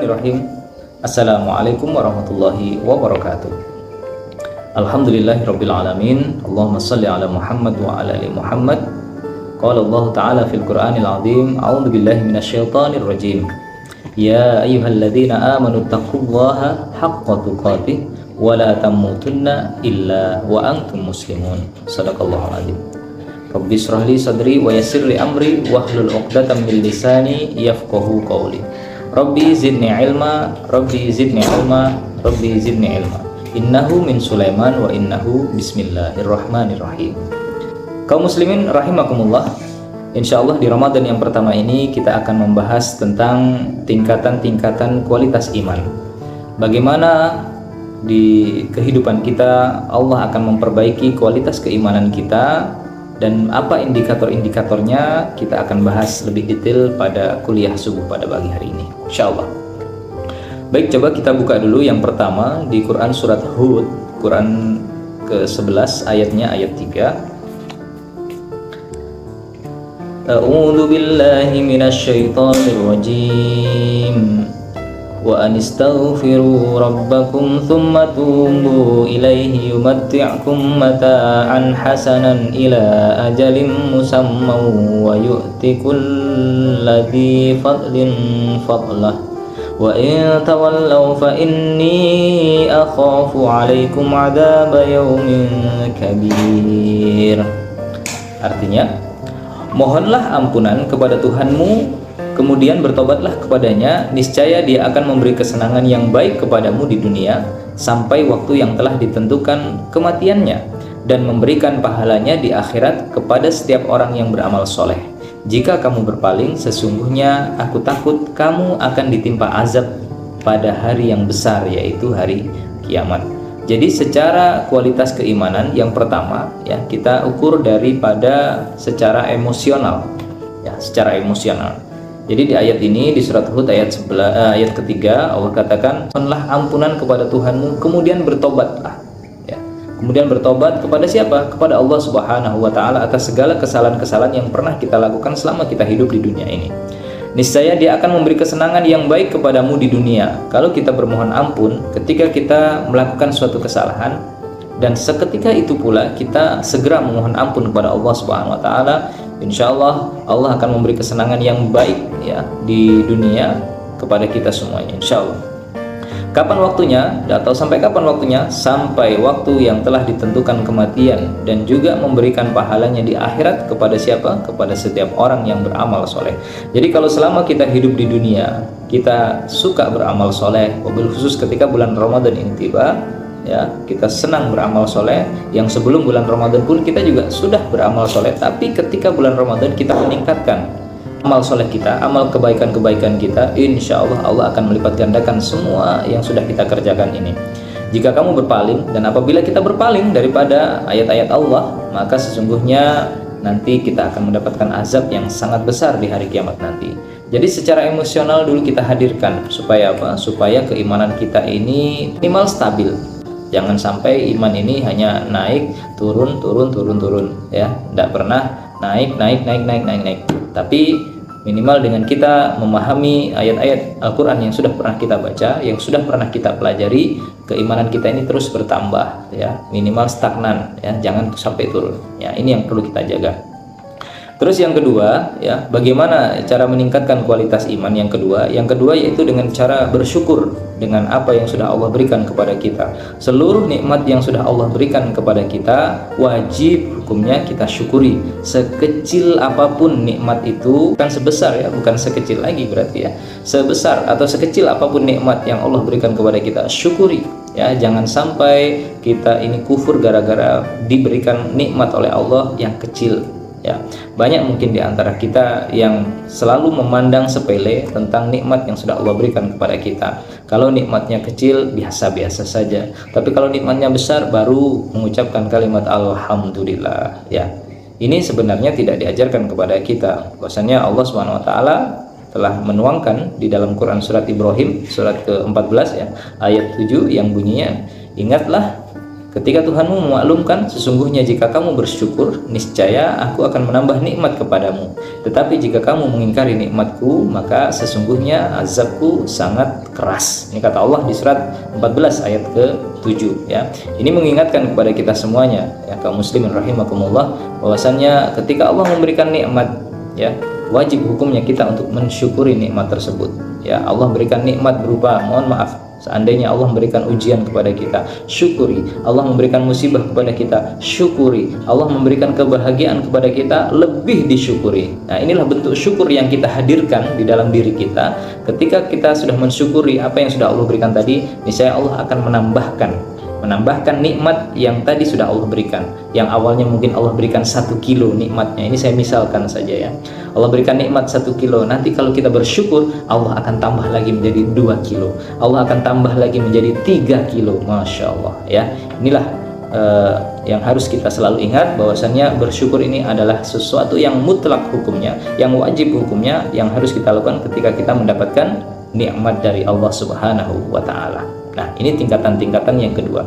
Bismillahirrahmanirrahim. Assalamualaikum warahmatullahi wabarakatuh. Alhamdulillahirabbil alamin. Allahumma shalli ala Muhammad wa ala ali Muhammad. Qala Allah Ta'ala fil Qur'anil azim. A'udzu billahi minasyaitonir rajim. Ya ayyuhalladzina amanu taqullaha haqqa tuqatih wa la tamutunna illa wa antum muslimun. Shadaqallahul azim. Rabbi shrah li sadri wa yassir li amri wahlul 'uqdatam min lisani yafqahu qawli. Rabbi zidni ilma, Rabbi zidni ilma, Rabbi zidni ilma. Innahu min Sulaiman wa innahu bismillahirrahmanirrahim. Kaum muslimin rahimakumullah. Insyaallah di Ramadan yang pertama ini kita akan membahas tentang tingkatan-tingkatan kualitas iman. Bagaimana di kehidupan kita Allah akan memperbaiki kualitas keimanan kita, dan apa indikator-indikatornya kita akan bahas lebih detail pada kuliah subuh pada pagi hari ini insyaallah. Baik, coba kita buka dulu yang pertama di Quran surat Hud, Quran ke-11 ayatnya ayat 3. A'udzu billahi minasyaitonir rajim. Wa anistaghfiru rabbakum thumma tubu ilaihi yumatti'kum mata'an hasanan ila ajalin musamman wa yu'ti kulladzi fadlin fadlah wa in tawallaw fa inni akhafu 'alaikum 'adzaba yaumin kabir. Artinya, mohonlah ampunan kepada Tuhanmu, kemudian bertobatlah kepadanya, niscaya Dia akan memberi kesenangan yang baik kepadamu di dunia sampai waktu yang telah ditentukan kematiannya, dan memberikan pahalanya di akhirat kepada setiap orang yang beramal soleh. Jika kamu berpaling, sesungguhnya aku takut kamu akan ditimpa azab pada hari yang besar, yaitu hari kiamat. Jadi secara kualitas keimanan yang pertama ya, kita ukur daripada secara emosional ya, secara emosional. Jadi di ayat ini di surat Hud ayat ketiga Allah katakan, mohonlah ampunan kepada Tuhanmu, kemudian bertobatlah. Ya. Kemudian bertobat kepada siapa? Kepada Allah Subhanahu wa Ta'ala atas segala kesalahan-kesalahan yang pernah kita lakukan selama kita hidup di dunia ini. Niscaya Dia akan memberi kesenangan yang baik kepadamu di dunia. Kalau kita bermohon ampun ketika kita melakukan suatu kesalahan, dan seketika itu pula kita segera memohon ampun kepada Allah Subhanahu wa Ta'ala, insyaallah Allah akan memberi kesenangan yang baik ya di dunia kepada kita semuanya insyaallah. Kapan waktunya atau sampai kapan waktunya? Sampai waktu yang telah ditentukan kematian, dan juga memberikan pahalanya di akhirat kepada siapa? Kepada setiap orang yang beramal soleh. Jadi kalau selama kita hidup di dunia kita suka beramal soleh, wabil khusus ketika bulan Ramadan ini tiba ya, kita senang beramal soleh. Yang sebelum bulan Ramadan pun kita juga sudah beramal soleh, tapi ketika bulan Ramadan kita meningkatkan amal soleh kita, amal kebaikan-kebaikan kita, insya Allah Allah akan melipat gandakan semua yang sudah kita kerjakan ini. Jika kamu berpaling, dan apabila kita berpaling daripada ayat-ayat Allah, maka sesungguhnya nanti kita akan mendapatkan azab yang sangat besar di hari kiamat nanti. Jadi secara emosional dulu kita hadirkan supaya apa? Supaya keimanan kita ini minimal stabil. Jangan sampai iman ini hanya naik turun ya, tidak pernah naik. Tapi minimal dengan kita memahami ayat-ayat Al-Quran yang sudah pernah kita baca, yang sudah pernah kita pelajari, keimanan kita ini terus bertambah ya, minimal stagnan ya, jangan sampai turun ya. Ini yang perlu kita jaga. Terus yang kedua ya, bagaimana cara meningkatkan kualitas iman? Yang kedua yaitu dengan cara bersyukur dengan apa yang sudah Allah berikan kepada kita. Seluruh nikmat yang sudah Allah berikan kepada kita wajib hukumnya kita syukuri. Sekecil apapun nikmat itu, bukan sebesar ya, bukan sekecil lagi berarti ya. Sebesar atau sekecil apapun nikmat yang Allah berikan kepada kita, syukuri ya. Jangan sampai kita ini kufur gara-gara diberikan nikmat oleh Allah yang kecil. Ya, banyak mungkin di antara kita yang selalu memandang sepele tentang nikmat yang sudah Allah berikan kepada kita. Kalau nikmatnya kecil, biasa-biasa saja. Tapi kalau nikmatnya besar, baru mengucapkan kalimat alhamdulillah. Ya, ini sebenarnya tidak diajarkan kepada kita. Bahwasanya Allah SWT telah menuangkan di dalam Quran surat Ibrahim, surat ke-14 ya, ayat 7 yang bunyinya, ingatlah Ketika Tuhanmu memaklumkan, sesungguhnya jika kamu bersyukur, niscaya aku akan menambah nikmat kepadamu. Tetapi jika kamu mengingkari nikmatku, maka sesungguhnya azabku sangat keras. Ini kata Allah di surat 14 ayat ke-7 ya. Ini mengingatkan kepada kita semuanya ya, kaum muslimin rahimakumullah, bahwasannya ketika Allah memberikan nikmat ya, wajib hukumnya kita untuk mensyukuri nikmat tersebut ya. Allah berikan nikmat berupa, mohon maaf, seandainya Allah memberikan ujian kepada kita, syukuri. Allah memberikan musibah kepada kita, syukuri. Allah memberikan kebahagiaan kepada kita, lebih disyukuri. Nah, inilah bentuk syukur yang kita hadirkan di dalam diri kita. Ketika kita sudah mensyukuri apa yang sudah Allah berikan tadi, niscaya Allah akan menambahkan nikmat yang tadi sudah Allah berikan. Yang awalnya mungkin Allah berikan 1 kilo nikmatnya, ini saya misalkan saja ya, Allah berikan nikmat 1 kilo, nanti kalau kita bersyukur, Allah akan tambah lagi menjadi 2 kilo, Allah akan tambah lagi menjadi 3 kilo. Masya Allah ya. Inilah yang harus kita selalu ingat, bahwasannya bersyukur ini adalah sesuatu yang mutlak hukumnya, yang wajib hukumnya, yang harus kita lakukan ketika kita mendapatkan nikmat dari Allah Subhanahu wa Ta'ala. Nah, ini tingkatan-tingkatan yang kedua.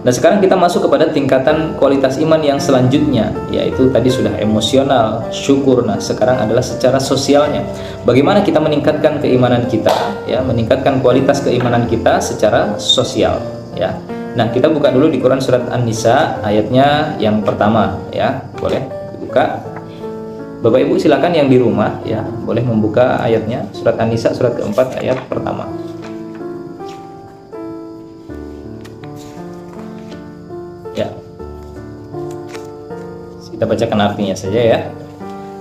Nah, sekarang kita masuk kepada tingkatan kualitas iman yang selanjutnya, yaitu tadi sudah emosional, syukur. Nah, sekarang adalah secara sosialnya. Bagaimana kita meningkatkan keimanan kita, ya, meningkatkan kualitas keimanan kita secara sosial, ya. Nah, kita buka dulu di Quran surat An-Nisa ayatnya yang pertama, ya. Boleh dibuka. Bapak Ibu silakan yang di rumah, ya, boleh membuka ayatnya, surat An-Nisa surat keempat ayat pertama. Ya, kita bacakan artinya saja ya.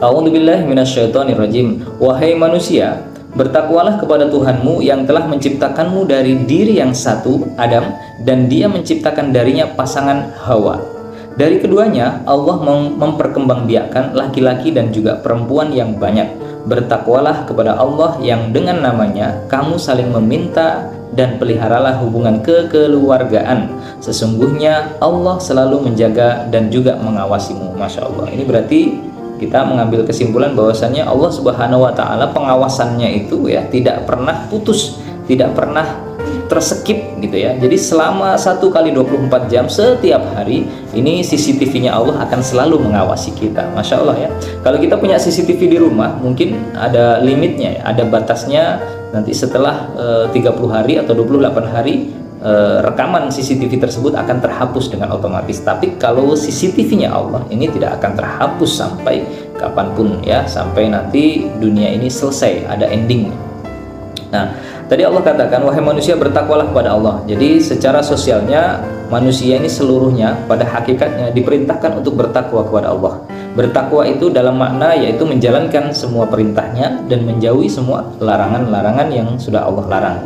A'udzubillahi minasyaitonirrajim. Wahai manusia, bertakwalah kepada Tuhanmu yang telah menciptakanmu dari diri yang satu, Adam, dan Dia menciptakan darinya pasangan Hawa. Dari keduanya Allah memperkembangbiakkan laki-laki dan juga perempuan yang banyak. Bertakwalah kepada Allah yang dengan namanya kamu saling meminta, dan peliharalah hubungan kekeluargaan. Sesungguhnya Allah selalu menjaga dan juga mengawasimu. Masya Allah. Ini berarti kita mengambil kesimpulan bahwasannya Allah Subhanahu wa Ta'ala pengawasannya itu ya tidak pernah putus, tidak pernah terskip gitu ya. Jadi selama 1 kali 24 jam setiap hari ini CCTV-nya Allah akan selalu mengawasi kita. Masya Allah ya. Kalau kita punya CCTV di rumah mungkin ada limitnya ya, ada batasnya. Nanti setelah 30 hari atau 28 hari rekaman CCTV tersebut akan terhapus dengan otomatis. Tapi kalau CCTV-nya Allah ini tidak akan terhapus sampai kapanpun ya, sampai nanti dunia ini selesai, ada endingnya. Nah, tadi Allah katakan, wahai manusia bertakwalah kepada Allah. Jadi secara sosialnya manusia ini seluruhnya pada hakikatnya diperintahkan untuk bertakwa kepada Allah. Bertakwa itu dalam makna yaitu menjalankan semua perintahnya dan menjauhi semua larangan-larangan yang sudah Allah larang.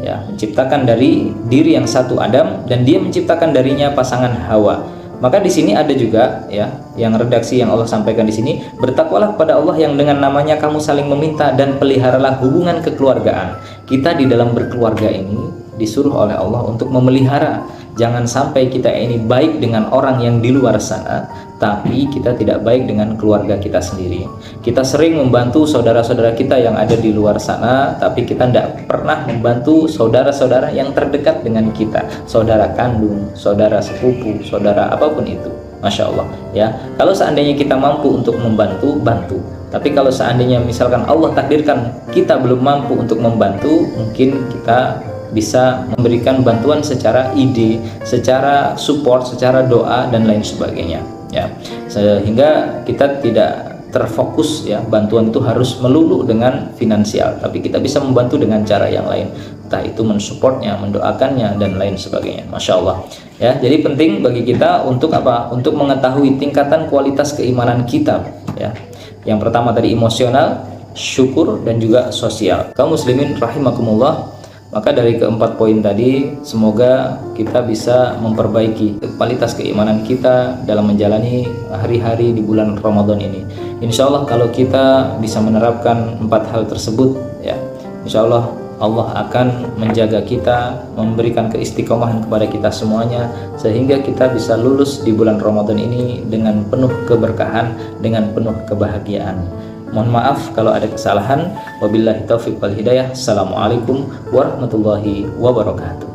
Ya, menciptakan dari diri yang satu Adam dan Dia menciptakan darinya pasangan Hawa. Maka di sini ada juga ya, yang redaksi yang Allah sampaikan di sini, bertakwalah kepada Allah yang dengan namanya kamu saling meminta dan peliharalah hubungan kekeluargaan. Kita di dalam berkeluarga ini disuruh oleh Allah untuk memelihara. Jangan sampai kita ini baik dengan orang yang di luar sana, tapi kita tidak baik dengan keluarga kita sendiri. Kita sering membantu saudara-saudara kita yang ada di luar sana, tapi kita tidak pernah membantu saudara-saudara yang terdekat dengan kita, saudara kandung, saudara sepupu, saudara apapun itu. Masya Allah ya. Kalau seandainya kita mampu untuk membantu, bantu. Tapi kalau seandainya misalkan Allah takdirkan kita belum mampu untuk membantu, mungkin kita bisa memberikan bantuan secara ide, secara support, secara doa dan lain sebagainya ya, sehingga kita tidak terfokus ya, bantuan itu harus melulu dengan finansial, tapi kita bisa membantu dengan cara yang lain, entah itu mensupportnya, mendoakannya dan lain sebagainya. Masya Allah ya. Jadi penting bagi kita untuk apa? Untuk mengetahui tingkatan kualitas keimanan kita ya. Yang pertama tadi emosional, syukur dan juga sosial. Kaum muslimin rahimakumullah. Maka dari keempat poin tadi, semoga kita bisa memperbaiki kualitas keimanan kita dalam menjalani hari-hari di bulan Ramadan ini. Insya Allah kalau kita bisa menerapkan 4 hal tersebut, ya, insya Allah Allah akan menjaga kita, memberikan keistiqomahan kepada kita semuanya, sehingga kita bisa lulus di bulan Ramadan ini dengan penuh keberkahan, dengan penuh kebahagiaan. Mohon maaf kalau ada kesalahan. Wabillahi taufiq wal hidayah. Assalamualaikum warahmatullahi wabarakatuh.